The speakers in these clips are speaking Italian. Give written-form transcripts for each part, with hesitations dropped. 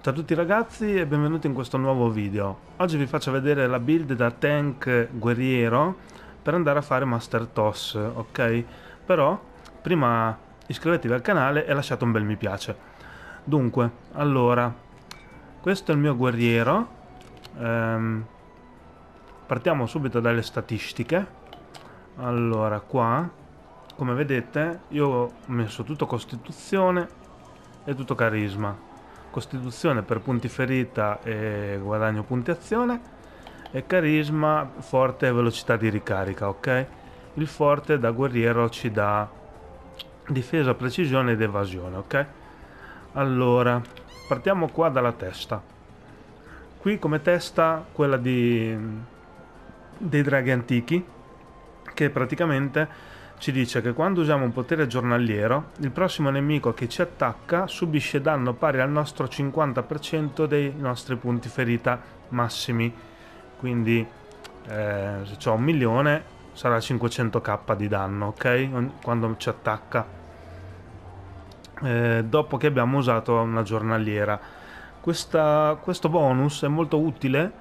Ciao a tutti ragazzi e benvenuti in questo nuovo video. Oggi vi faccio vedere la build da tank guerriero per andare a fare Master Toss, ok? Però prima iscrivetevi al canale e lasciate un bel mi piace. Dunque, allora, questo è il mio guerriero. Partiamo subito dalle statistiche. Allora, qua, come vedete, io ho messo tutto costituzione e tutto carisma. Costituzione per punti ferita e guadagno punti azione, e carisma, forte e velocità di ricarica, ok? Il forte da guerriero ci dà difesa, precisione ed evasione, ok? Allora, partiamo qua dalla testa. Qui come testa quella dei draghi antichi, che praticamente ci dice che quando usiamo un potere giornaliero, il prossimo nemico che ci attacca subisce danno pari al nostro 50% dei nostri punti ferita massimi. Quindi se ho 1.000.000 sarà 500k di danno, ok? Quando ci attacca. Dopo che abbiamo usato una giornaliera. Questo bonus è molto utile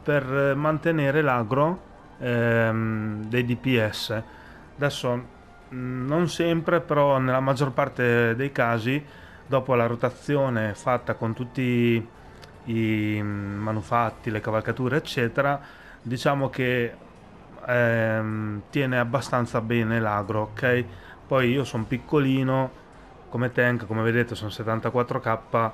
per mantenere l'agro dei DPS. Adesso non sempre, però nella maggior parte dei casi, dopo la rotazione fatta con tutti i manufatti, le cavalcature eccetera, diciamo che tiene abbastanza bene l'agro, ok? Poi io sono piccolino come tank, come vedete sono 74k,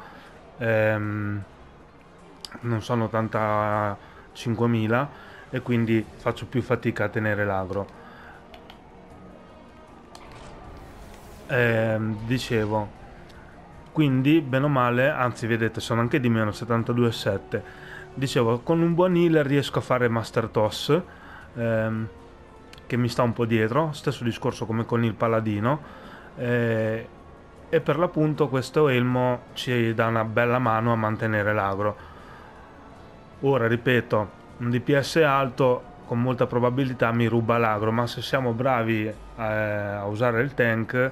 non sono 85.000 e quindi faccio più fatica a tenere l'agro. Dicevo, quindi bene o male, anzi vedete sono anche di meno 72,7. Dicevo, con un buon healer riesco a fare Master Toss, che mi sta un po' dietro, stesso discorso come con il paladino, e per l'appunto questo elmo ci dà una bella mano a mantenere l'agro. Ora ripeto, un DPS alto con molta probabilità mi ruba l'agro, ma se siamo bravi a usare il tank,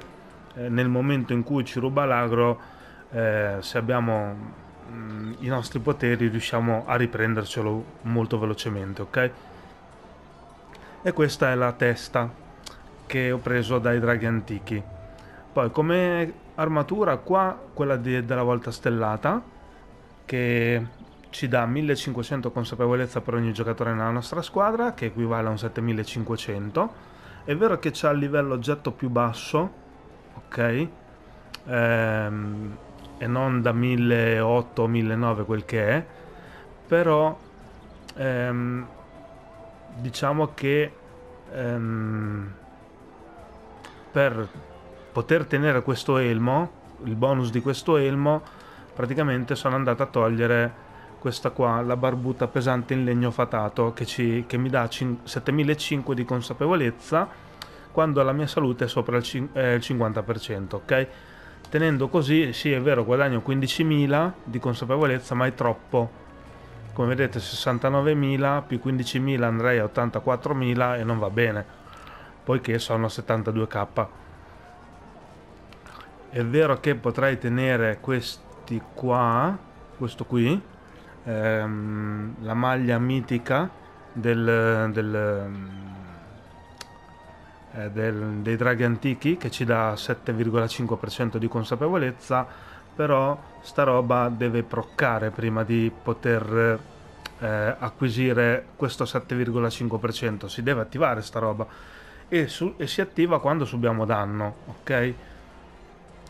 nel momento in cui ci ruba l'agro, se abbiamo i nostri poteri riusciamo a riprendercelo molto velocemente, ok? E questa è la testa che ho preso dai draghi antichi. Poi come armatura qua quella della volta stellata, che ci dà 1500 consapevolezza per ogni giocatore nella nostra squadra, che equivale a un 7500. È vero che c'ha il livello oggetto più basso, ok, e non da 1.800 o 1.900 quel che è, però diciamo che per poter tenere questo elmo, il bonus di questo elmo, praticamente sono andato a togliere questa qua, la barbuta pesante in legno fatato, che mi dà 7.500 di consapevolezza quando la mia salute è sopra il 50%, ok? Tenendo così, sì è vero, guadagno 15.000 di consapevolezza, ma è troppo. Come vedete 69.000 più 15.000 andrei a 84.000 e non va bene, poiché sono 72k. È vero che potrei tenere questi qua, questo qui, la maglia mitica dei draghi antichi, che ci dà 7,5% di consapevolezza, però sta roba deve proccare prima di poter acquisire questo 7,5%. Si deve attivare sta roba e si attiva quando subiamo danno, ok?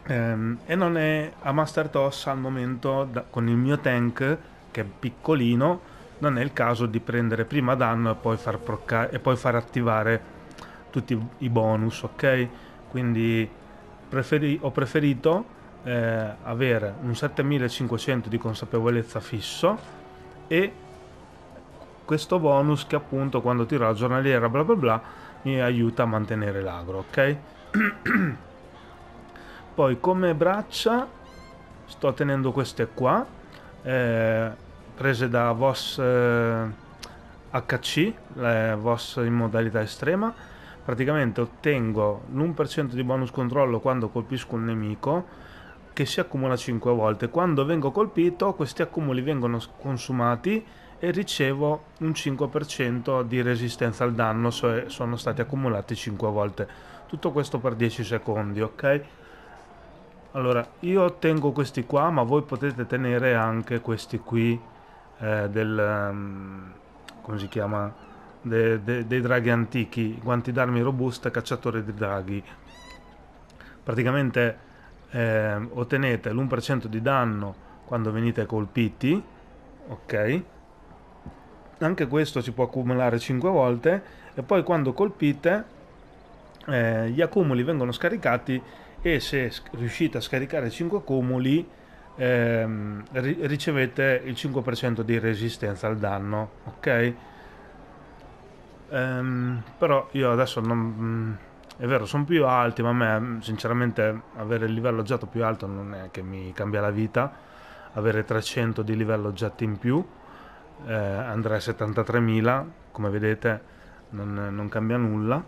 E non è a Master Toss al momento, con il mio tank che è piccolino, non è il caso di prendere prima danno e poi far attivare tutti i bonus, ok? Quindi ho preferito avere un 7500 di consapevolezza fisso e questo bonus che appunto quando tiro la giornaliera bla bla bla mi aiuta a mantenere l'agro, ok? Poi come braccia sto tenendo queste qua, prese da VOS HC, VOS in modalità estrema. Praticamente ottengo l'1% di bonus controllo quando colpisco un nemico, che si accumula 5 volte. Quando vengo colpito, questi accumuli vengono consumati e ricevo un 5% di resistenza al danno se sono stati accumulati 5 volte. Tutto questo per 10 secondi, ok? Allora, io tengo questi qua, ma voi potete tenere anche questi qui come si chiama? Dei draghi antichi, guanti d'armi robuste, cacciatori di draghi. Praticamente ottenete l'1% di danno quando venite colpiti, ok? Anche questo si può accumulare 5 volte e poi quando colpite gli accumuli vengono scaricati e se riuscite a scaricare 5 accumuli ricevete il 5% di resistenza al danno, ok? Però io adesso non... è vero, sono più alti, ma a me sinceramente avere il livello oggetto più alto non è che mi cambia la vita. Avere 300 di livello oggetti in più, andrei a 73.000, come vedete non cambia nulla,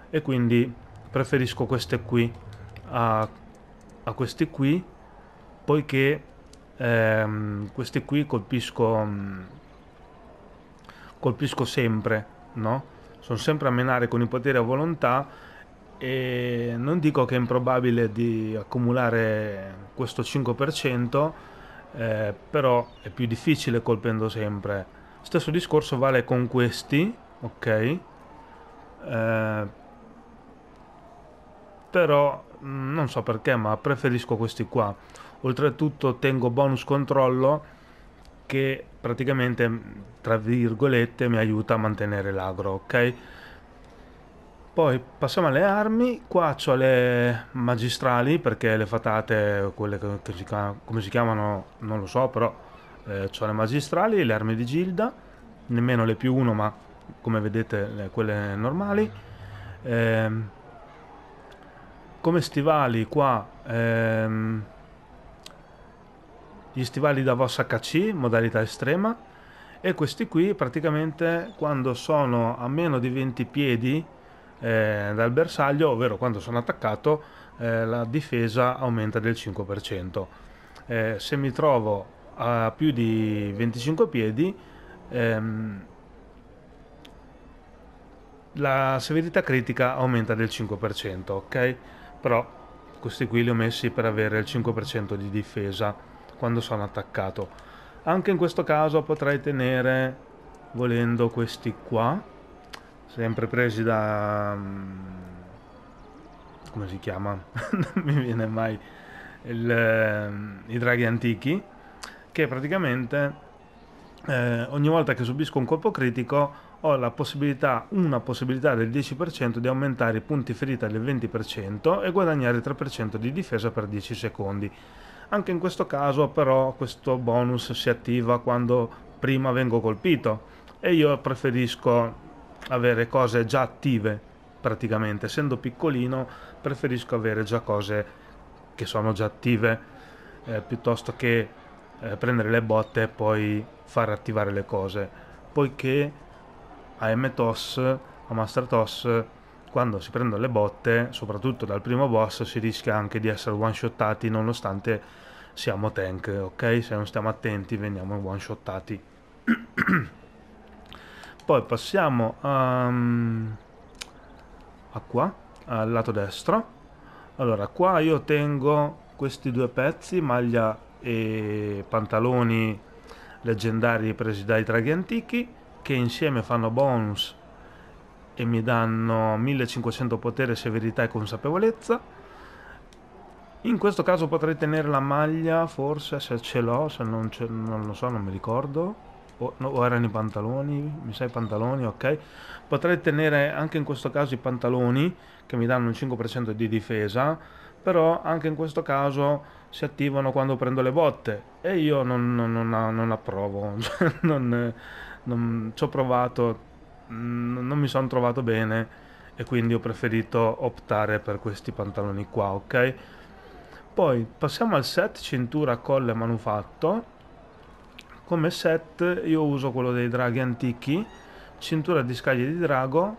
e quindi preferisco queste qui a questi qui, poiché questi qui colpisco sempre, no? Sono sempre a menare con i poteri a volontà e non dico che è improbabile di accumulare questo 5%, però è più difficile colpendo sempre. Stesso discorso vale con questi, ok? Però non so perché, ma preferisco questi qua. Oltretutto tengo bonus controllo che praticamente, tra virgolette, mi aiuta a mantenere l'agro, ok? Poi passiamo alle armi. Qua ho le magistrali, perché le fatate, quelle come si chiamano non lo so, però ho le magistrali, le armi di Gilda, nemmeno le più uno, ma come vedete quelle normali. Come stivali qua gli stivali da Voss HC, modalità estrema, e questi qui praticamente quando sono a meno di 20 piedi dal bersaglio, ovvero quando sono attaccato, la difesa aumenta del 5%. Se mi trovo a più di 25 piedi, la severità critica aumenta del 5%, ok? Però questi qui li ho messi per avere il 5% di difesa quando sono attaccato. Anche in questo caso potrei tenere, volendo, questi qua, sempre presi da... come si chiama? Non mi viene mai i draghi antichi, che praticamente ogni volta che subisco un colpo critico ho una possibilità del 10% di aumentare i punti ferita del 20% e guadagnare il 3% di difesa per 10 secondi. Anche in questo caso però questo bonus si attiva quando prima vengo colpito e io preferisco avere cose già attive, praticamente essendo piccolino preferisco avere già cose che sono già attive, piuttosto che prendere le botte e poi far attivare le cose, poiché a M-Toss, a Master Toss, quando si prendono le botte, soprattutto dal primo boss, si rischia anche di essere one-shottati nonostante siamo tank, ok? Se non stiamo attenti veniamo one-shottati. Poi passiamo a qua, al lato destro. Allora, qua io tengo questi due pezzi, maglia e pantaloni leggendari presi dai draghi antichi, che insieme fanno bonus e mi danno 1500 potere, severità e consapevolezza. In questo caso potrei tenere la maglia, forse, se ce l'ho, se non lo so, non mi ricordo. O erano i pantaloni, mi sa i pantaloni, ok. Potrei tenere anche in questo caso i pantaloni, che mi danno il 5% di difesa, però anche in questo caso si attivano quando prendo le botte e io non approvo. Ci ho provato, non mi sono trovato bene e quindi ho preferito optare per questi pantaloni qua, ok? Poi passiamo al set cintura colle manufatto. Come set io uso quello dei draghi antichi, cintura di scaglie di drago,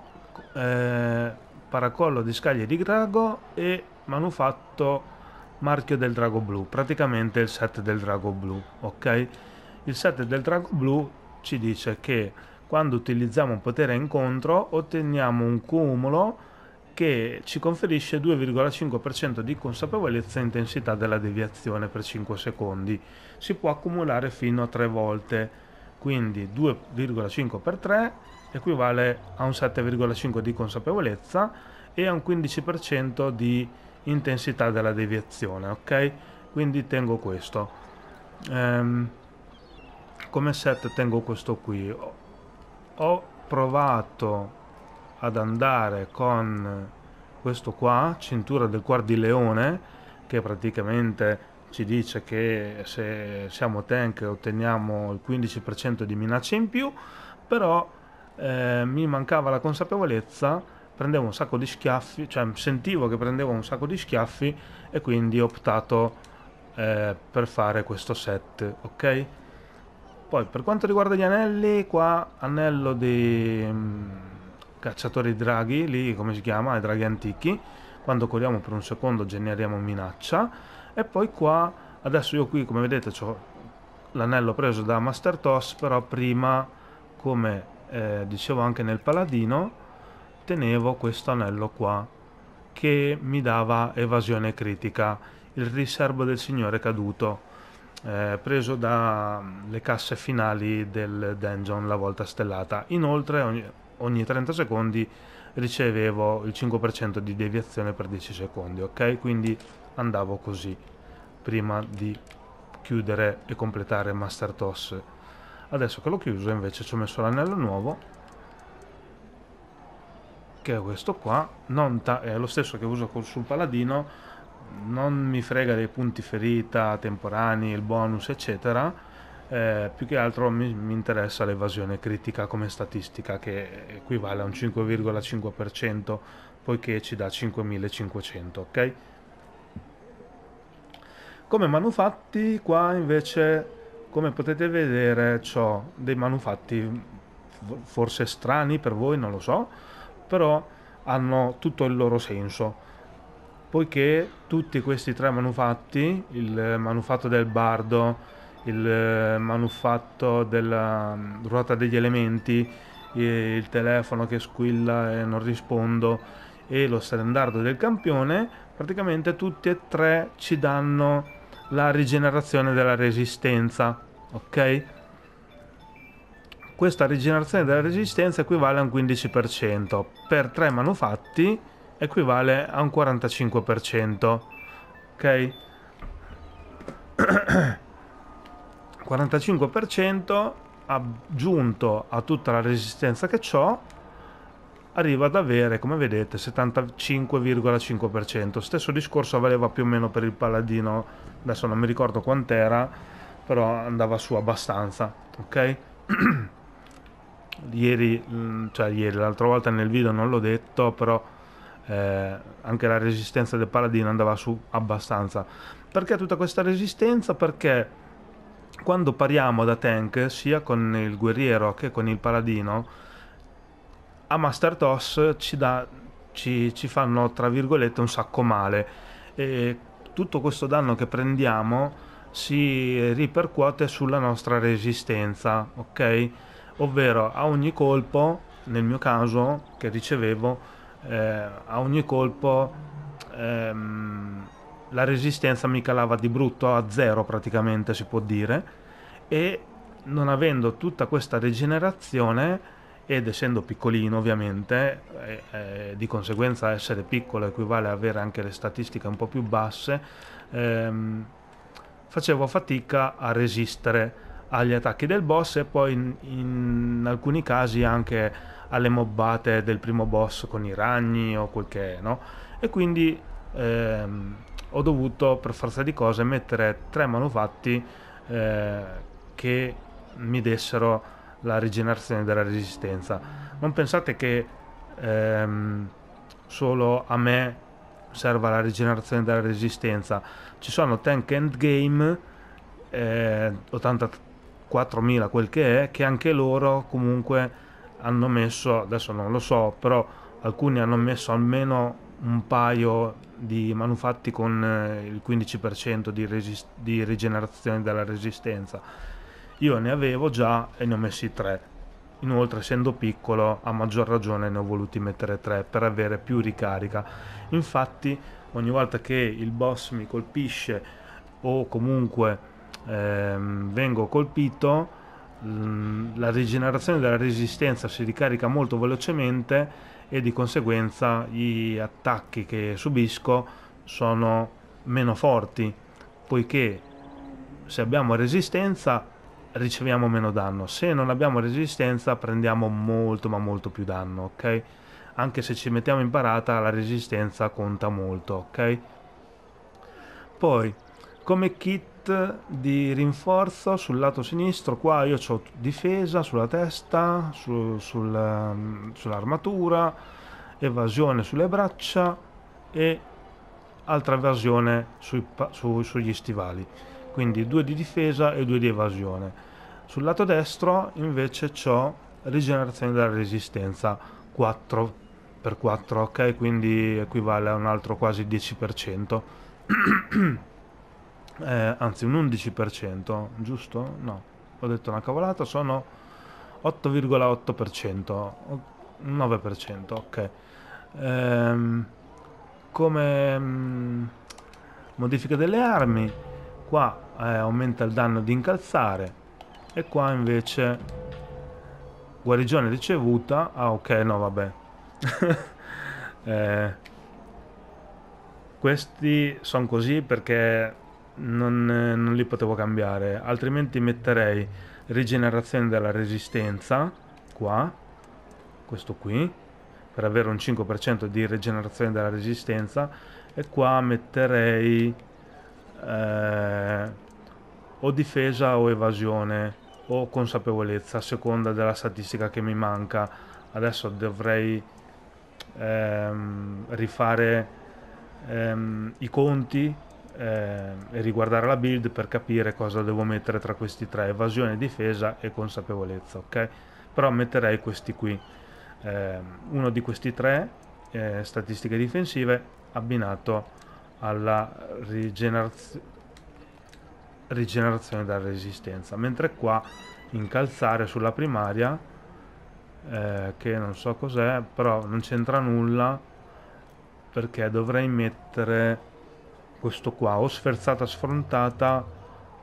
paracollo di scaglie di drago e manufatto marchio del drago blu, praticamente il set del drago blu, ok? Il set del drago blu ci dice che quando utilizziamo un potere incontro otteniamo un cumulo che ci conferisce 2,5% di consapevolezza e intensità della deviazione per 5 secondi. Si può accumulare fino a 3 volte, quindi 2,5 per 3 equivale a un 7,5 di consapevolezza e a un 15% di intensità della deviazione, ok? Quindi tengo questo. Come set tengo questo qui. Ho provato ad andare con questo qua, cintura del cuor di leone, che praticamente ci dice che se siamo tank otteniamo il 15% di minacce in più, però mi mancava la consapevolezza, prendevo un sacco di schiaffi, cioè sentivo che prendevo un sacco di schiaffi e quindi ho optato per fare questo set, ok? Poi per quanto riguarda gli anelli, qua anello di cacciatori draghi, lì come si chiama, i draghi antichi, quando corriamo per un secondo generiamo minaccia, e poi qua, adesso io qui come vedete ho l'anello preso da Master Toss, però prima, come dicevo anche nel paladino, tenevo questo anello qua, che mi dava evasione critica, il riservo del signore caduto, preso dalle casse finali del dungeon la volta stellata. Inoltre ogni 30 secondi ricevevo il 5% di deviazione per 10 secondi, ok? Quindi andavo così prima di chiudere e completare Master Toss. Adesso che l'ho chiuso invece ci ho messo l'anello nuovo, che è questo qua, è lo stesso che uso sul paladino, non mi frega dei punti ferita temporanei, il bonus eccetera, più che altro mi interessa l'evasione critica come statistica, che equivale a un 5,5% poiché ci dà 5500, ok? Come manufatti qua invece, come potete vedere, ho dei manufatti forse strani per voi, non lo so, però hanno tutto il loro senso, poiché tutti questi tre manufatti, il manufatto del bardo, il manufatto della ruota degli elementi, il telefono che squilla e non rispondo e lo stendardo del campione, praticamente tutti e tre ci danno la rigenerazione della resistenza, ok? Questa rigenerazione della resistenza equivale a un 15%, per 3 manufatti equivale a un 45%, ok? 45% aggiunto a tutta la resistenza che ho arriva ad avere, come vedete, 75,5%. Stesso discorso valeva più o meno per il paladino, adesso non mi ricordo quant'era, però andava su abbastanza, ok? Ieri, l'altra volta nel video non l'ho detto, però anche la resistenza del paladino andava su abbastanza. Perché tutta questa resistenza? Perché quando pariamo da tank, sia con il guerriero che con il paladino, a Master Toss ci fanno tra virgolette un sacco male, e tutto questo danno che prendiamo si ripercuote sulla nostra resistenza, ok? Ovvero a ogni colpo, nel mio caso che ricevevo, a ogni colpo la resistenza mi calava di brutto a zero, praticamente si può dire, e non avendo tutta questa rigenerazione ed essendo piccolino ovviamente, di conseguenza essere piccolo equivale a avere anche le statistiche un po' più basse, facevo fatica a resistere agli attacchi del boss e poi in alcuni casi anche alle mobbate del primo boss con i ragni o quel che è, no? E quindi ho dovuto per forza di cose mettere 3 manufatti che mi dessero la rigenerazione della resistenza. Non pensate che solo a me serva la rigenerazione della resistenza. Ci sono tank endgame 84.000 quel che è, che anche loro comunque hanno messo, adesso non lo so, però alcuni hanno messo almeno un paio di manufatti con il 15% di rigenerazione della resistenza. Io ne avevo già e ne ho messi 3. Inoltre, essendo piccolo, a maggior ragione ne ho voluti mettere 3 per avere più ricarica. Infatti, ogni volta che il boss mi colpisce o comunque vengo colpito, la rigenerazione della resistenza si ricarica molto velocemente e di conseguenza gli attacchi che subisco sono meno forti, poiché se abbiamo resistenza riceviamo meno danno, se non abbiamo resistenza prendiamo molto ma molto più danno, ok? Anche se ci mettiamo in parata la resistenza conta molto, ok? Poi come kit di rinforzo sul lato sinistro qua io ho difesa sulla testa, sull'armatura, evasione sulle braccia e altra evasione sugli stivali, quindi 2 di difesa e 2 di evasione. Sul lato destro invece ho rigenerazione della resistenza 4 per 4, ok, quindi equivale a un altro quasi 10%. Anzi un 11%, giusto? No, ho detto una cavolata, sono 8,8%, un 9%, ok. Come modifica delle armi, qua aumenta il danno di incalzare e qua invece guarigione ricevuta, ah ok, no vabbè. eh, questi sono così perché non li potevo cambiare, altrimenti metterei rigenerazione della resistenza qua, questo qui, per avere un 5% di rigenerazione della resistenza, e qua metterei o difesa o evasione o consapevolezza a seconda della statistica che mi manca. Adesso dovrei rifare i conti e riguardare la build per capire cosa devo mettere tra questi tre: evasione, difesa e consapevolezza, ok? Però metterei questi qui, uno di questi tre, statistiche difensive abbinato alla rigenerazione della resistenza, mentre qua incalzare sulla primaria, che non so cos'è, però non c'entra nulla perché dovrei mettere questo qua, o sferzata sfrontata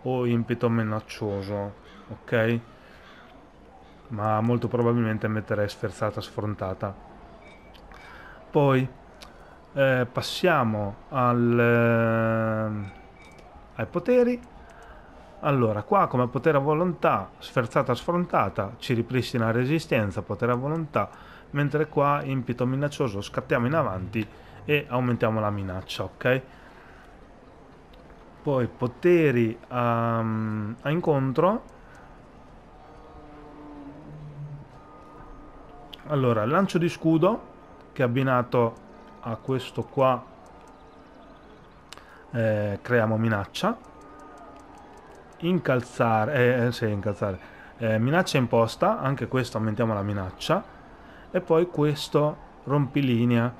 o impeto minaccioso, ok? Ma molto probabilmente metterei sferzata sfrontata. Poi passiamo ai poteri. Allora, qua come potere a volontà, sferzata sfrontata, ci ripristina resistenza, potere a volontà, mentre qua impeto minaccioso, scattiamo in avanti e aumentiamo la minaccia, ok? Poi poteri a incontro. Allora, lancio di scudo, che abbinato a questo qua creiamo minaccia. Incalzare, sì, incalzare. Minaccia imposta, anche questo aumentiamo la minaccia. E poi questo rompilinea,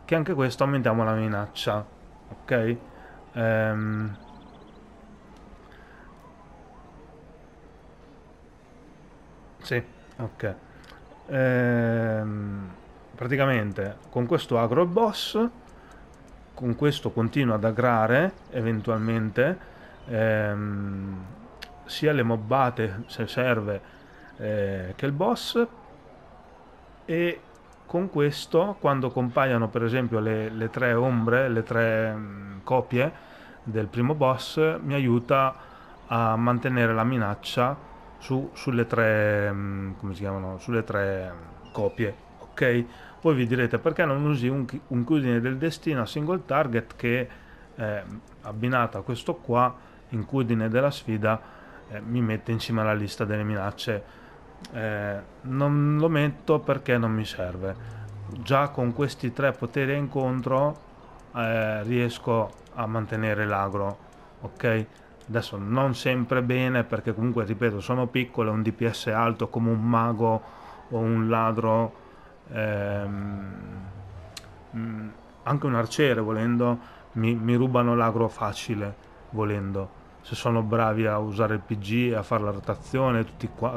che anche questo aumentiamo la minaccia, ok? Sì, ok. Praticamente con questo agro il boss, con questo continuo ad agrare eventualmente, sia le mobbate se serve, che il boss, e con questo quando compaiono per esempio le tre ombre, le tre copie del primo boss, mi aiuta a mantenere la minaccia sulle tre come si chiamano, sulle tre copie, ok? Voi vi direte perché non usi un incudine del destino a single target che abbinato a questo qua, incudine della sfida, mi mette in cima alla lista delle minacce. Non lo metto perché non mi serve. Già con questi tre poteri a incontro riesco a mantenere l'agro, ok? Adesso non sempre bene perché comunque ripeto sono piccolo, un DPS alto come un mago o un ladro anche un arciere volendo mi rubano l'agro facile, volendo, se sono bravi a usare il PG, a fare la rotazione,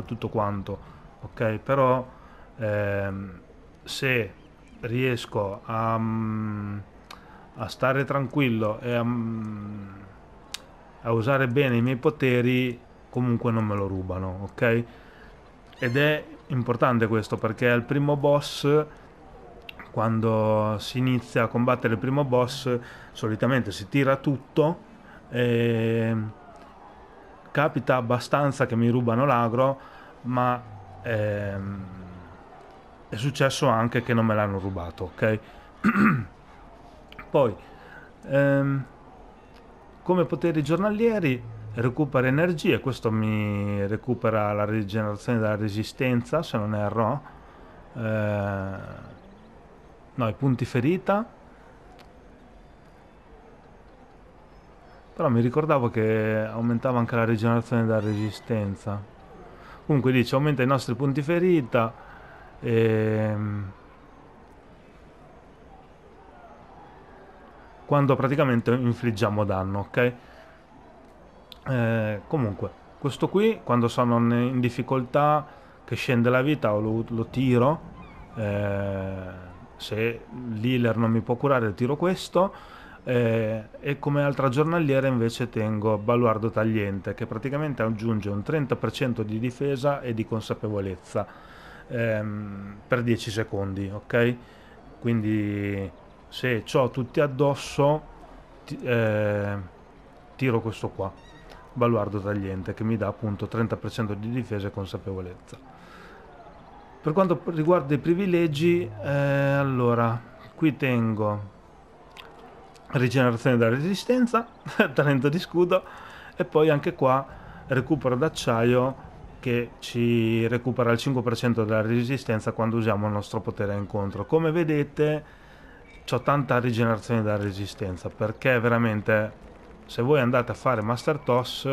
tutto quanto, ok? Però se riesco a stare tranquillo e a usare bene i miei poteri, comunque non me lo rubano, ok? Ed è importante questo perché al primo boss, quando si inizia a combattere il primo boss, solitamente si tira tutto e capita abbastanza che mi rubano l'agro, ma ehm, è successo anche che non me l'hanno rubato, ok? Poi, ehm, come poteri giornalieri, recupera energie, questo mi recupera la rigenerazione della resistenza, se non erro. No, i punti ferita. Però mi ricordavo che aumentava anche la rigenerazione della resistenza. Comunque dice, aumenta i nostri punti ferita. E quando praticamente infliggiamo danno, ok? Comunque, questo qui, quando sono in difficoltà, che scende la vita, o lo tiro. Se l'healer non mi può curare, tiro questo. E come altra giornaliera invece tengo Baluardo Tagliente, che praticamente aggiunge un 30% di difesa e di consapevolezza per 10 secondi, ok? Quindi se ho tutti addosso, tiro questo qua, Baluardo Tagliente, che mi dà appunto 30% di difesa e consapevolezza. Per quanto riguarda i privilegi, allora, qui tengo rigenerazione della resistenza, talento di scudo, e poi anche qua recupero d'acciaio che ci recupera il 5% della resistenza quando usiamo il nostro potere a incontro. Come vedete, ho tanta rigenerazione della resistenza, perché veramente, se voi andate a fare Master Toss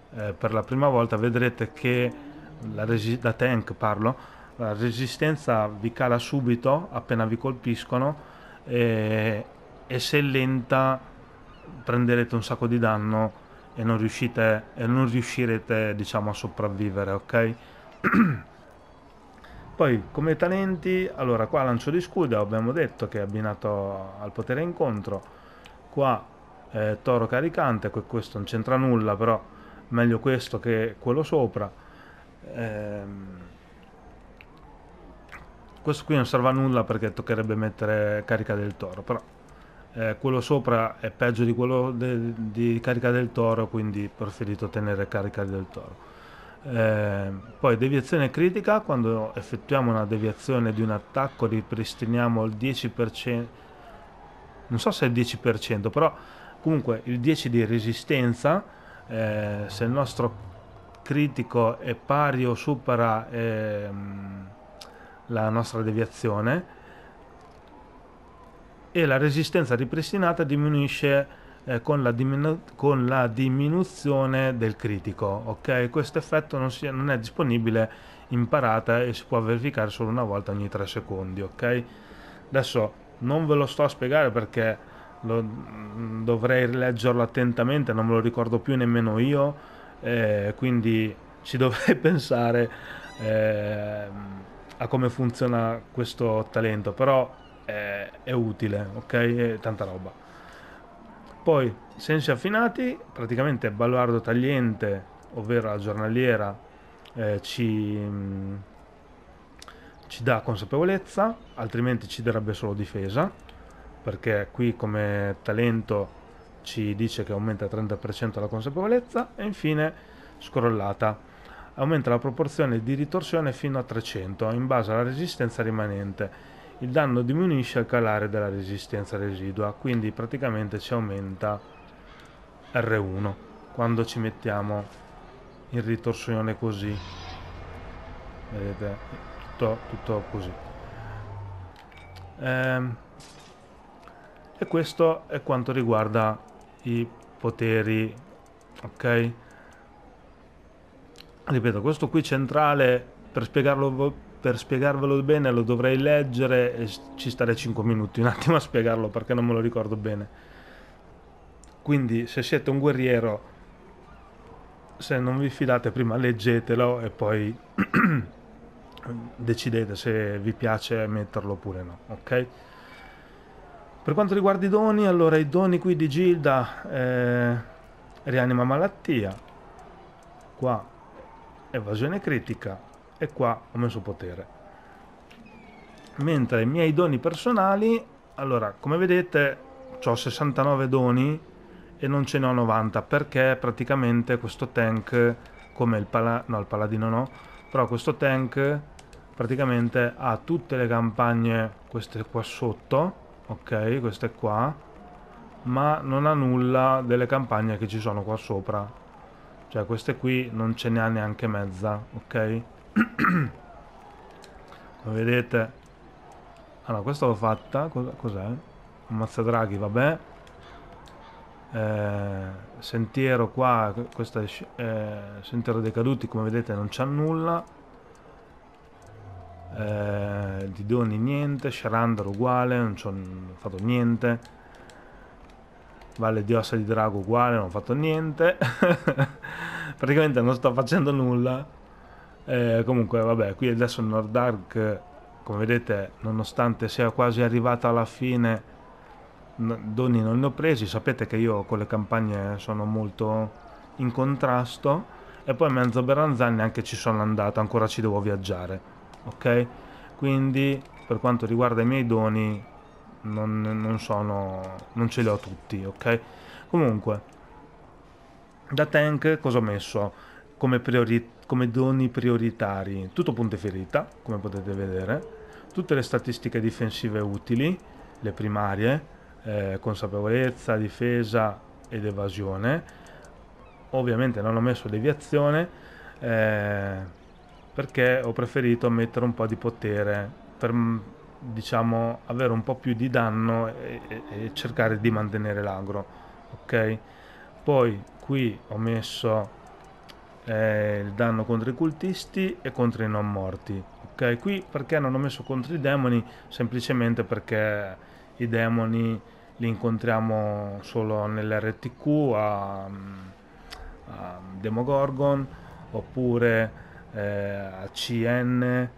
per la prima volta, vedrete che da tank parlo, la resistenza vi cala subito appena vi colpiscono, e se lenta prenderete un sacco di danno e non riuscirete, diciamo, a sopravvivere, ok? Poi come talenti, allora qua lancio di scudo, abbiamo detto che è abbinato al potere incontro. Qua toro caricante, questo non c'entra nulla, però meglio questo che quello sopra. Questo qui non serve a nulla perché toccherebbe mettere carica del toro, però quello sopra è peggio di quello di carica del toro, quindi ho preferito tenere carica del toro. Poi deviazione critica, quando effettuiamo una deviazione di un attacco ripristiniamo il 10%, non so se è il 10%, però comunque il 10 di resistenza. Se il nostro critico è pari o supera la nostra deviazione, e la resistenza ripristinata diminuisce con la diminuzione del critico, ok? Questo effetto non è disponibile in parata e si può verificare solo una volta ogni 3 secondi, ok? Adesso non ve lo sto a spiegare perché dovrei rileggerlo attentamente, non me lo ricordo più nemmeno io, quindi ci dovrei pensare a come funziona questo talento, però è utile, ok? È tanta roba. Poi sensi affinati, praticamente Baluardo Tagliente, ovvero la giornaliera, ci dà consapevolezza, altrimenti ci darebbe solo difesa, perché qui come talento ci dice che aumenta il 30% la consapevolezza. E infine scrollata, aumenta la proporzione di ritorsione fino a 300 in base alla resistenza rimanente. Il danno diminuisce al calare della resistenza residua, quindi praticamente ci aumenta R1 quando ci mettiamo in ritorsione così, vedete, tutto così. E questo è quanto riguarda i poteri, ok? Ripeto, questo qui centrale, per spiegarlo per spiegarvelo bene lo dovrei leggere e ci starei 5 minuti un attimo a spiegarlo perché non me lo ricordo bene. Quindi se siete un guerriero, se non vi fidate prima leggetelo e poi decidete se vi piace metterlo oppure no, ok? Per quanto riguarda i doni, allora i doni qui di Gilda, rianima malattia, qua evasione critica e qua ho messo potere. Mentre i miei doni personali, allora come vedete ho 69 doni e non ce ne ho 90 perché praticamente questo tank, come il paladino no, però questo tank praticamente ha tutte le campagne, queste qua sotto, ok, queste qua, ma non ha nulla delle campagne che ci sono qua sopra, cioè queste qui non ce ne ha neanche mezza, ok? Come vedete, allora questa l'ho fatta, cos'è? Ammazza draghi, vabbè. Sentiero qua, questo è sentiero dei caduti, come vedete non c'ha nulla. Di doni niente, Sharandar uguale, non ho fatto niente. Valle di ossa di drago uguale, non ho fatto niente. Praticamente non sto facendo nulla. Comunque vabbè, qui adesso Nordark, come vedete, nonostante sia quasi arrivata alla fine, doni non ne ho presi. Sapete che io con le campagne sono molto in contrasto. E poi mezzo Beranzan neanche ci sono andato, ancora ci devo viaggiare, ok? Quindi per quanto riguarda i miei doni non ce li ho tutti, ok? Comunque da tank cosa ho messo come doni prioritari? Tutto punte ferita, come potete vedere, tutte le statistiche difensive utili, le primarie, consapevolezza, difesa ed evasione. Ovviamente non ho messo deviazione perché ho preferito mettere un po' di potere per, diciamo, avere un po' più di danno e cercare di mantenere l'agro, ok? Poi qui ho messo il danno contro i cultisti e contro i non morti, ok? Qui perché non ho messo contro i demoni? Semplicemente perché i demoni li incontriamo solo nell'RTQ a Demogorgon oppure a CN,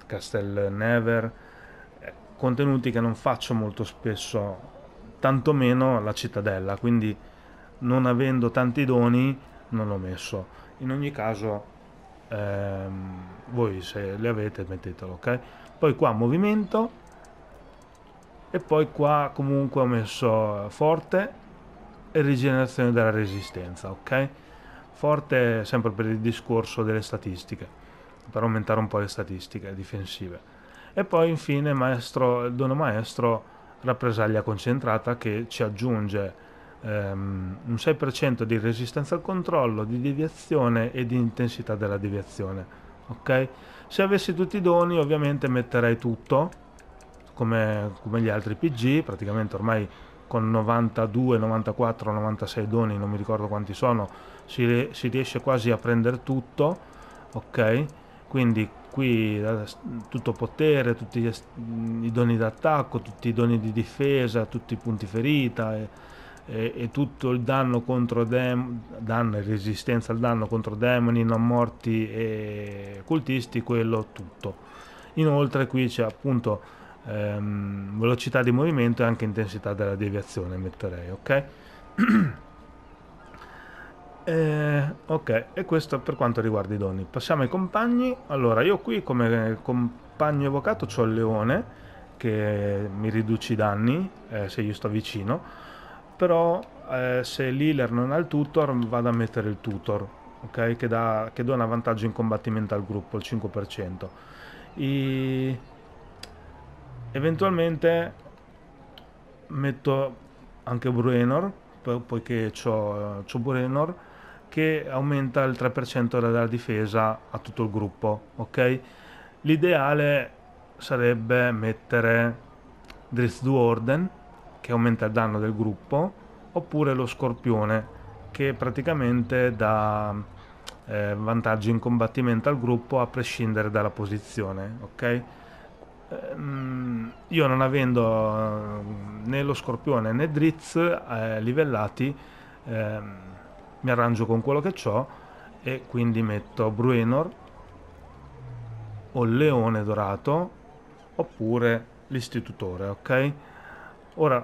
Castel Never, contenuti che non faccio molto spesso, tantomeno la cittadella, quindi non avendo tanti doni non l'ho messo. In ogni caso voi se li avete mettetelo, ok? Poi qua movimento e poi qua comunque ho messo forte e rigenerazione della resistenza, ok? Forte sempre per il discorso delle statistiche, per aumentare un po' le statistiche difensive. E poi infine il dono maestro, rappresaglia concentrata, che ci aggiunge un 6% di resistenza al controllo, di deviazione e di intensità della deviazione, ok? Se avessi tutti i doni ovviamente metterei tutto come gli altri PG, praticamente ormai con 92, 94, 96 doni, non mi ricordo quanti sono, si riesce quasi a prendere tutto, ok? Quindi qui tutto potere, tutti i doni d'attacco, tutti i doni di difesa, tutti i punti ferita e tutto il danno contro danno e resistenza al danno contro demoni, non morti e cultisti, quello tutto. Inoltre qui c'è appunto velocità di movimento e anche intensità della deviazione metterei, ok? Ok, e questo per quanto riguarda i doni. Passiamo ai compagni. Allora, io qui come compagno evocato c'ho il leone che mi riduce i danni se io sto vicino, però se l'healer non ha il tutor vado a mettere il tutor, ok? Che dona vantaggio in combattimento al gruppo, il 5%. Eventualmente metto anche Bruenor, poiché c'ho Bruenor che aumenta il 3% della difesa a tutto il gruppo, ok? L'ideale sarebbe mettere Drizzt che aumenta il danno del gruppo, oppure lo Scorpione che praticamente dà vantaggi in combattimento al gruppo a prescindere dalla posizione, ok? Io non avendo né lo Scorpione né Drizzt livellati, mi arrangio con quello che ho e quindi metto Bruenor o il Leone Dorato oppure l'Istitutore, ok? Ora,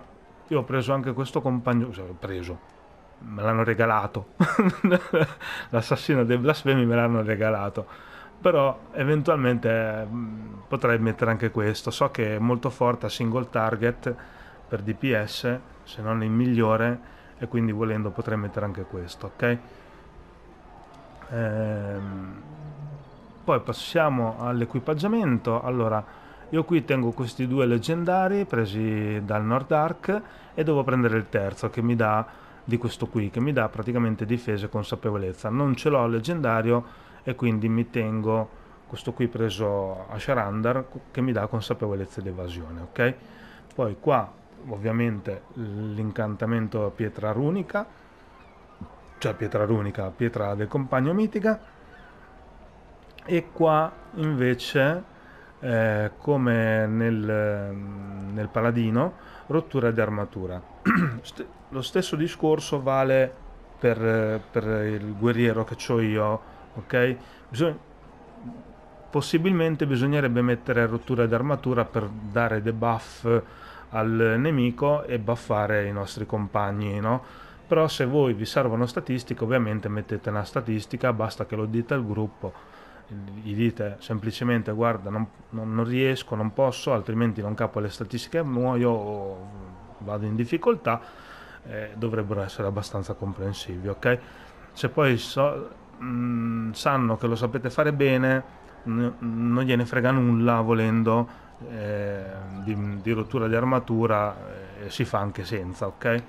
io ho preso anche questo compagno, cioè, ho preso, me l'hanno regalato, l'assassino dei blasfemi me l'hanno regalato, però eventualmente potrei mettere anche questo. So che è molto forte a single target per DPS, se non il migliore, e quindi volendo potrei mettere anche questo, ok? Poi passiamo all'equipaggiamento. Allora, io qui tengo questi due leggendari presi dal Nord Arc e devo prendere il terzo che mi dà di questo qui, che mi dà praticamente difesa e consapevolezza. Non ce l'ho leggendario e quindi mi tengo questo qui preso a Sharandar che mi dà consapevolezza ed evasione, ok? Poi qua ovviamente l'incantamento pietra runica, cioè pietra runica, pietra del compagno mitica, e qua invece come nel paladino, rottura di armatura. Lo stesso discorso vale per il guerriero che ho io, ok? Possibilmente bisognerebbe mettere rottura di armatura per dare debuff al nemico e buffare i nostri compagni, no? Però se voi vi servono statistiche, ovviamente mettete una statistica, basta che lo dite al gruppo, gli dite semplicemente guarda non riesco, non posso, altrimenti non capo le statistiche, muoio o vado in difficoltà, dovrebbero essere abbastanza comprensivi, ok? Se poi sanno che lo sapete fare bene, non gliene frega nulla volendo di rottura di armatura, si fa anche senza, ok?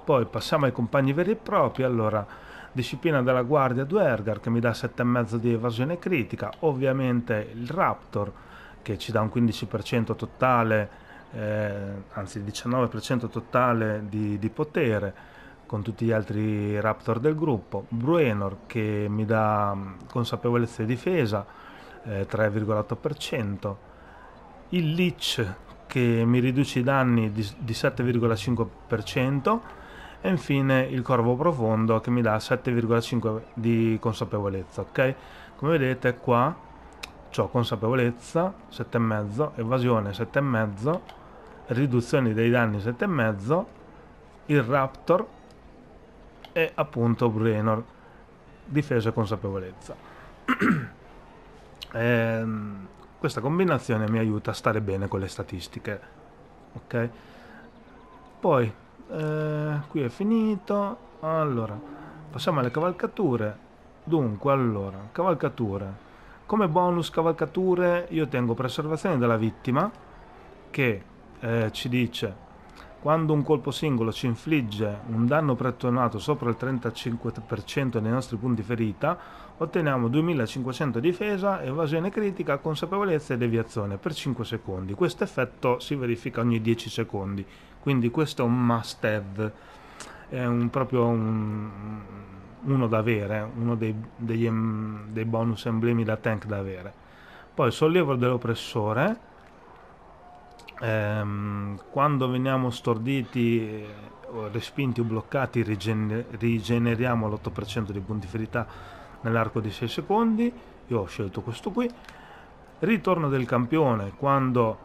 Poi passiamo ai compagni veri e propri. Allora, disciplina della guardia Duergar che mi dà 7,5 di evasione critica, ovviamente il Raptor che ci dà un 15% totale, anzi 19% totale di potere con tutti gli altri Raptor del gruppo, Bruenor che mi dà consapevolezza e difesa, 3,8%, il Lich che mi riduce i danni di 7,5% e infine il Corvo Profondo che mi dà 7,5 di consapevolezza, ok? Come vedete qua ho consapevolezza 7,5, evasione 7,5, riduzioni dei danni 7,5, il Raptor e appunto Bruenor, difesa e consapevolezza. Questa combinazione mi aiuta a stare bene con le statistiche, ok? Poi qui è finito. Allora passiamo alle cavalcature. Dunque, allora, cavalcature, come bonus cavalcature io tengo preservazione della vittima che ci dice quando un colpo singolo ci infligge un danno preattenuato sopra il 35% dei nostri punti ferita, otteniamo 2500 difesa, evasione critica, consapevolezza e deviazione per 5 secondi. Questo effetto si verifica ogni 10 secondi, quindi questo è un must have, è proprio uno da avere, uno dei bonus emblemi da tank da avere. Poi sollievo dell'oppressore. Quando veniamo storditi o respinti o bloccati rigeneriamo l'8% di punti ferita nell'arco di 6 secondi. Io ho scelto questo qui. Ritorno del campione, quando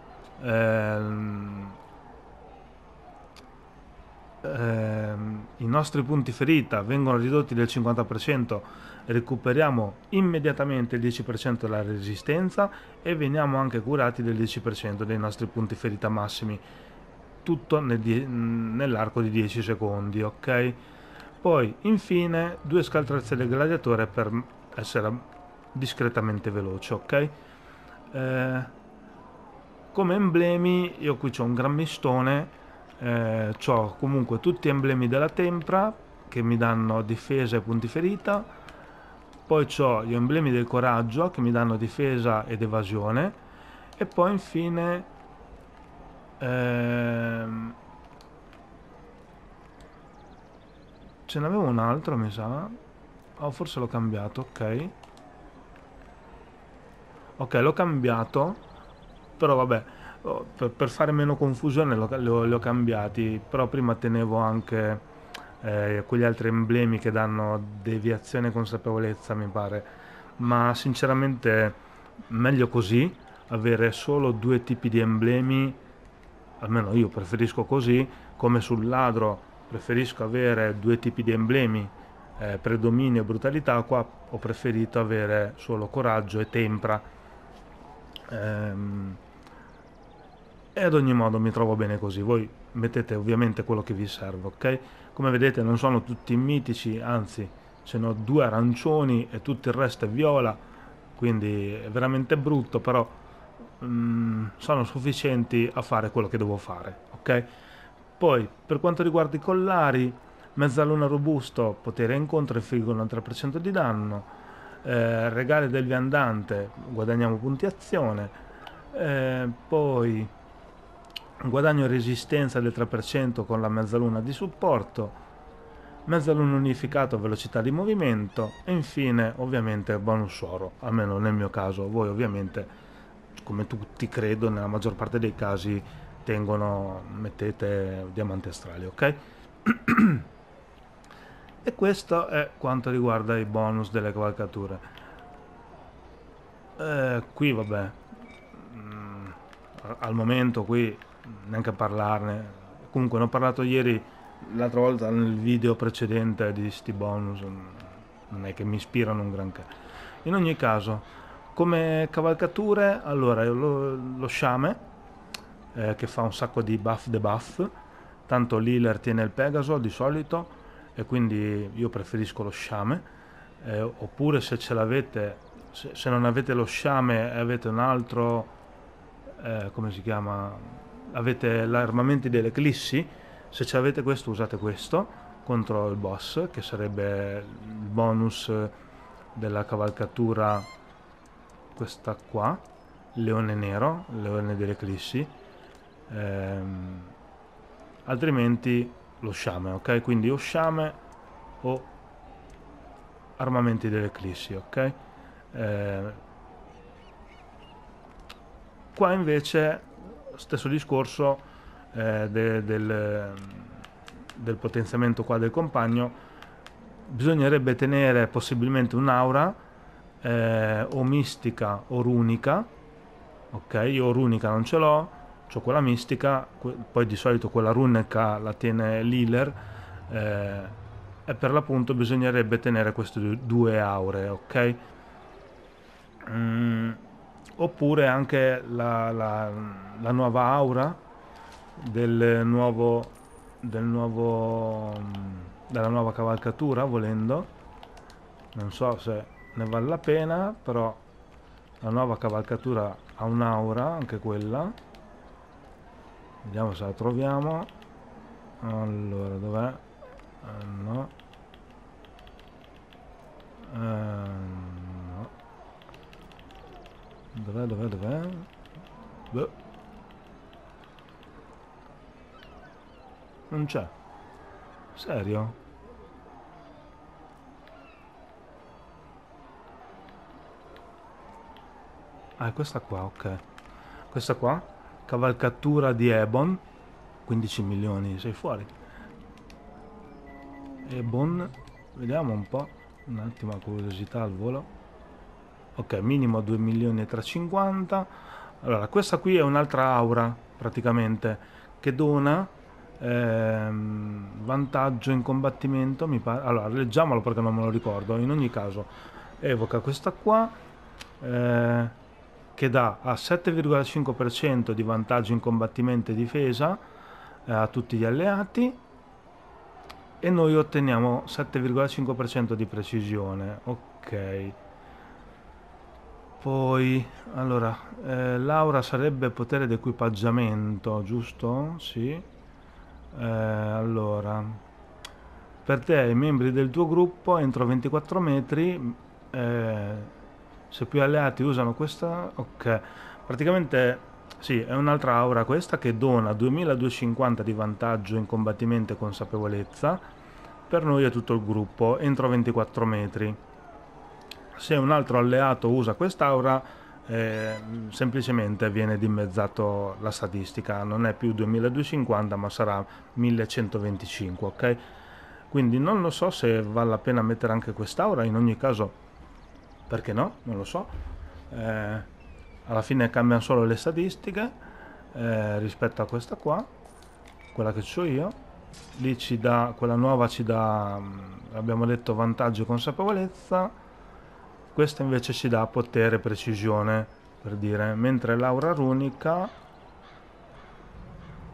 i nostri punti ferita vengono ridotti del 50%, recuperiamo immediatamente il 10% della resistenza e veniamo anche curati del 10% dei nostri punti ferita massimi, tutto nell'arco di 10 secondi, ok? Poi infine 2 scaltrezze del gladiatore per essere discretamente veloce, ok? Come emblemi io qui ho un gran mistone, ho comunque tutti emblemi della tempra che mi danno difesa e punti ferita, poi ho gli emblemi del coraggio che mi danno difesa ed evasione e poi infine Ce n'avevo un altro, mi sa. Oh, forse l'ho cambiato, ok. Ok, l'ho cambiato, però vabbè, per fare meno confusione li ho cambiati, però prima tenevo anche quegli altri emblemi che danno deviazione e consapevolezza, mi pare. Ma sinceramente meglio così, avere solo due tipi di emblemi, almeno io preferisco così, come sul ladro preferisco avere due tipi di emblemi, predominio e brutalità. Qua ho preferito avere solo coraggio e tempra. Ehm, e ad ogni modo mi trovo bene così. Voi mettete ovviamente quello che vi serve, ok? Come vedete non sono tutti mitici, anzi ce ne ho due arancioni e tutto il resto è viola, quindi è veramente brutto, però sono sufficienti a fare quello che devo fare, ok? Poi per quanto riguarda i collari, mezzaluna robusto, potere incontro e frigono al 3% di danno, regale del viandante, guadagniamo punti azione, poi guadagno resistenza del 3% con la mezzaluna di supporto, mezzaluna unificato velocità di movimento e infine ovviamente bonus oro, almeno nel mio caso. Voi ovviamente, come tutti credo nella maggior parte dei casi, mettete diamanti astrali, ok? E questo è quanto riguarda i bonus delle cavalcature. Qui vabbè, al momento qui neanche a parlarne. Comunque ne ho parlato ieri, l'altra volta nel video precedente di sti bonus, non è che mi ispirano un granché. In ogni caso, come cavalcature, allora lo sciame, che fa un sacco di buff debuff, tanto l'healer tiene il Pegaso di solito e quindi io preferisco lo sciame. Oppure se ce l'avete, se non avete lo sciame e avete un altro, come si chiama, avete l'armamento delle Eclissi, se ce l'avete questo usate questo contro il boss, che sarebbe il bonus della cavalcatura, questa qua, leone nero, leone delle Eclissi. Altrimenti lo sciame, ok? Quindi o sciame o armamenti delle Eclissi, ok? Qua invece stesso discorso del potenziamento qua del compagno, bisognerebbe tenere possibilmente un'aura o mistica o runica, ok? Io runica non ce l'ho, ho quella mistica, poi di solito quella runica la tiene l'healer, e per l'appunto bisognerebbe tenere queste due auree, ok? Oppure anche la nuova aura del nuovo della nuova cavalcatura, volendo, non so se ne vale la pena, però la nuova cavalcatura ha un'aura anche quella. Vediamo se la troviamo. Allora, dov'è? No. No. Dov'è? Beh. Non c'è. Serio? Ah, è questa qua, ok. Questa qua, cavalcatura di Ebon, 15 milioni, sei fuori. Ebon, vediamo un po', un attimo, curiosità al volo. Ok, minimo 2 milioni e 350. Allora, questa qui è un'altra aura, praticamente, che dona vantaggio in combattimento, mi pare. Allora, leggiamolo perché non me lo ricordo. In ogni caso, evoca questa qua, che dà a 7,5% di vantaggio in combattimento e difesa a tutti gli alleati, e noi otteniamo 7,5% di precisione. Ok. Poi, allora, l'aura sarebbe potere d'equipaggiamento, giusto? Sì. Allora, per te e i membri del tuo gruppo entro 24 metri, se più alleati usano questa, ok. Praticamente, sì, è un'altra aura questa che dona 2250 di vantaggio in combattimento e consapevolezza, per noi e tutto il gruppo entro 24 metri. Se un altro alleato usa quest'aura, semplicemente viene dimezzato la statistica, non è più 2250 ma sarà 1125, ok? Quindi non lo so se vale la pena mettere anche quest'aura, in ogni caso perché no, non lo so. Alla fine cambiano solo le statistiche rispetto a questa qua, quella che ho io. Lì ci dà, quella nuova ci dà, abbiamo detto, vantaggio e consapevolezza. Questa invece ci dà potere e precisione, per dire, mentre l'aura runica,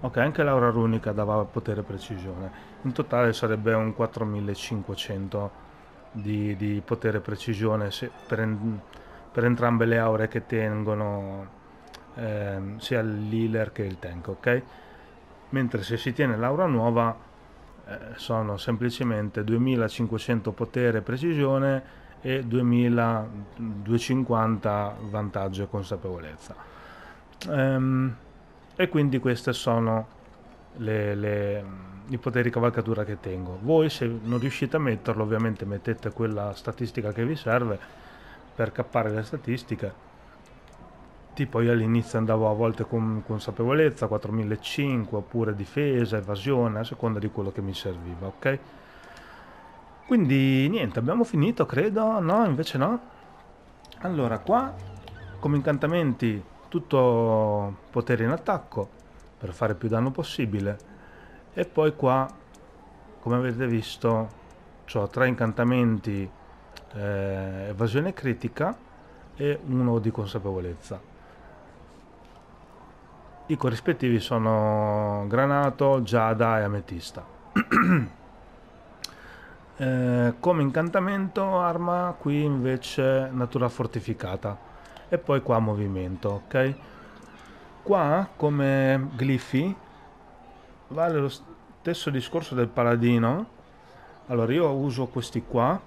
ok, anche l'aura runica dava potere e precisione. In totale sarebbe un 4500 di potere e precisione per entrambe le aure che tengono sia l'healer che il tank, ok? Mentre se si tiene l'aura nuova sono semplicemente 2500 potere e precisione e 2250 vantaggio e consapevolezza. E quindi queste sono i poteri cavalcatura che tengo. Voi, se non riuscite a metterlo, ovviamente mettete quella statistica che vi serve per cappare le statistiche. Tipo io all'inizio andavo a volte con consapevolezza 4500, oppure difesa, evasione, a seconda di quello che mi serviva, ok? Quindi niente, abbiamo finito, credo. No, invece no. Allora, qua come incantamenti tutto potere in attacco per fare più danno possibile, e poi qua, come avete visto, ho 3 incantamenti evasione critica e uno di consapevolezza. I corrispettivi sono granato, giada e ametista. Come incantamento arma qui invece natura fortificata, e poi qua movimento, ok? Qua come glifi vale lo stesso discorso del paladino. Allora io uso questi qua,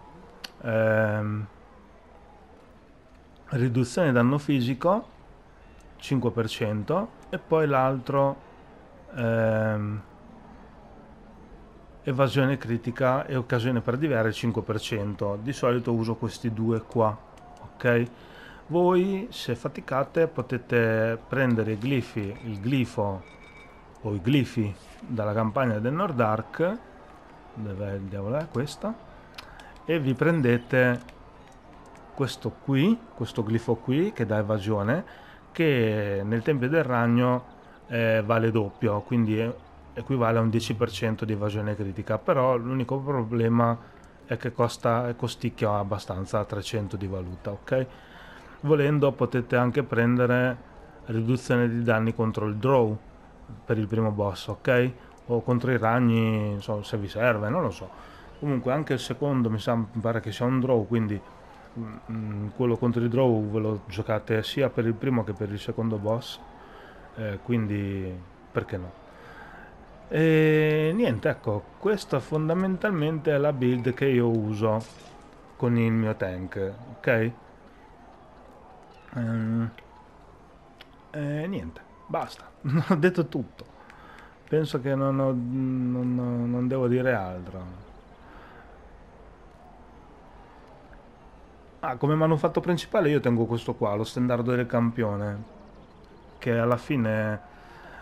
riduzione danno fisico 5%, e poi l'altro evasione critica e occasione per diviare 5%. Di solito uso questi due qua, ok? Voi, se faticate, potete prendere i glifi, il glifo o i glifi dalla campagna del Nordark, dove diavolo è questa, e vi prendete questo qui, questo glifo qui che dà evasione, che nel Tempio del Ragno vale doppio, quindi equivale a un 10% di evasione critica, però l'unico problema è che costicchia abbastanza, 300 di valuta, ok? Volendo potete anche prendere riduzione di danni contro il draw per il primo boss, ok? O contro i ragni, insomma, se vi serve, non lo so. Comunque anche il secondo mi pare che sia un draw, quindi quello contro i draw ve lo giocate sia per il primo che per il secondo boss, quindi perché no? E niente, ecco, questa fondamentalmente è la build che io uso con il mio tank, ok? Niente, basta, ho detto tutto. Penso che non devo dire altro. Come manufatto principale io tengo questo qua, lo stendardo del campione, che alla fine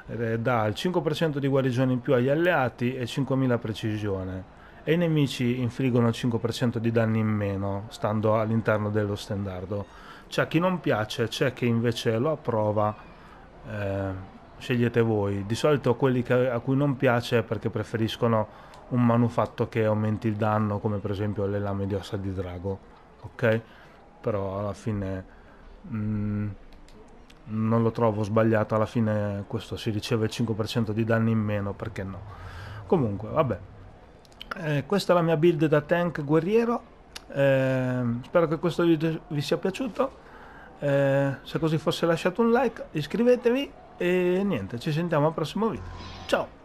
dà il 5% di guarigione in più agli alleati e 5000 precisione, e i nemici infliggono il 5% di danni in meno stando all'interno dello stendardo. C'è a chi non piace, c'è chi invece lo approva, scegliete voi. Di solito quelli a cui non piace è perché preferiscono un manufatto che aumenti il danno, come per esempio le lame di ossa di drago, ok? Però alla fine non lo trovo sbagliato, alla fine questo si riceve il 5% di danni in meno, perché no? Comunque, vabbè, questa è la mia build da tank guerriero. Spero che questo video vi sia piaciuto. Se così fosse, lasciate un like, iscrivetevi e niente, ci sentiamo al prossimo video. Ciao!